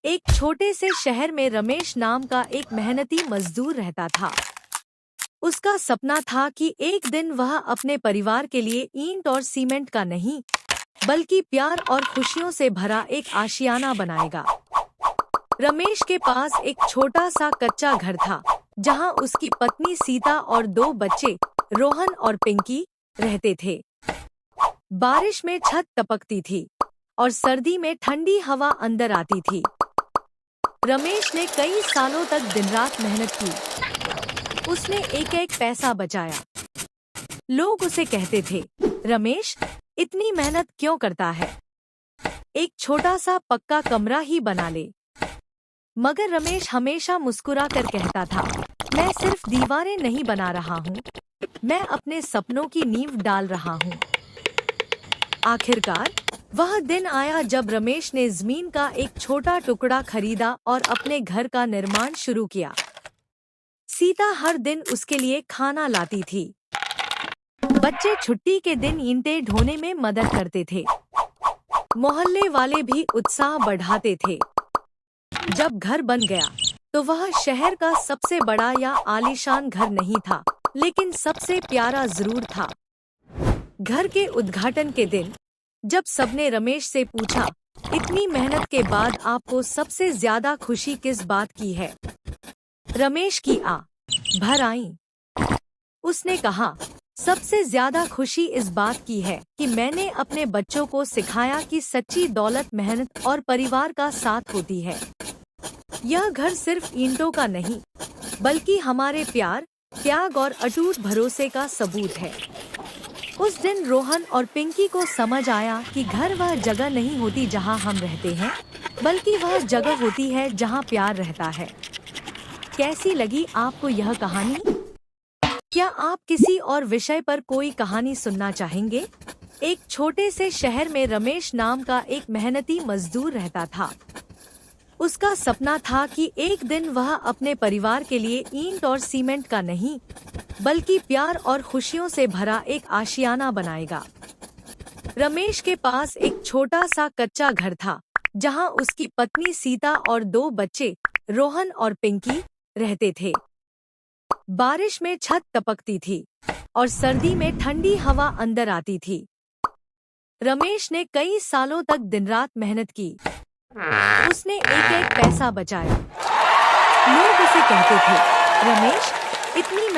एक छोटे से शहर में रमेश नाम का एक मेहनती मजदूर रहता था। उसका सपना था कि एक दिन वह अपने परिवार के लिए ईंट और सीमेंट का नहीं, बल्कि प्यार और खुशियों से भरा एक आशियाना बनाएगा। रमेश के पास एक छोटा सा कच्चा घर था, जहां उसकी पत्नी सीता और दो बच्चे रोहन और पिंकी रहते थे। बारिश में छत टपकती थी और सर्दी में ठंडी हवा अंदर आती थी। रमेश ने कई सालों तक दिन रात मेहनत की। उसने एक एक पैसा बचाया। लोग उसे कहते थे, रमेश इतनी मेहनत क्यों करता है? एक छोटा सा पक्का कमरा ही बना ले। मगर रमेश हमेशा मुस्कुरा कर कहता था, मैं सिर्फ दीवारें नहीं बना रहा हूँ, मैं अपने सपनों की नींव डाल रहा हूँ। आखिरकार वह दिन आया जब रमेश ने जमीन का एक छोटा टुकड़ा खरीदा और अपने घर का निर्माण शुरू किया। सीता हर दिन उसके लिए खाना लाती थी। बच्चे छुट्टी के दिन ईंटें ढोने में मदद करते थे। मोहल्ले वाले भी उत्साह बढ़ाते थे। जब घर बन गया तो वह शहर का सबसे बड़ा या आलीशान घर नहीं था, लेकिन सबसे प्यारा जरूर था। घर के उद्घाटन के दिन जब सबने रमेश से पूछा, इतनी मेहनत के बाद आपको सबसे ज्यादा खुशी किस बात की है? रमेश की भर आई। उसने कहा, सबसे ज्यादा खुशी इस बात की है कि मैंने अपने बच्चों को सिखाया कि सच्ची दौलत मेहनत और परिवार का साथ होती है। यह घर सिर्फ ईंटों का नहीं, बल्कि हमारे प्यार, त्याग और अटूट भरोसे का सबूत है। उस दिन रोहन और पिंकी को समझ आया कि घर वह जगह नहीं होती जहां हम रहते हैं, बल्कि वह जगह होती है जहां प्यार रहता है। कैसी लगी आपको यह कहानी? क्या आप किसी और विषय पर कोई कहानी सुनना चाहेंगे? एक छोटे से शहर में रमेश नाम का एक मेहनती मजदूर रहता था। उसका सपना था कि एक दिन वह अपने परिवार के लिए ईंट और सीमेंट का नहीं, बल्कि प्यार और खुशियों से भरा एक आशियाना बनाएगा। रमेश के पास एक छोटा सा कच्चा घर था, जहां उसकी पत्नी सीता और दो बच्चे रोहन और पिंकी रहते थे। बारिश में छत टपकती थी और सर्दी में ठंडी हवा अंदर आती थी। रमेश ने कई सालों तक दिन रात मेहनत की। उसने एक एक पैसा बचाया। लोग उसे कहते थे, रमेश इतनी मेहनत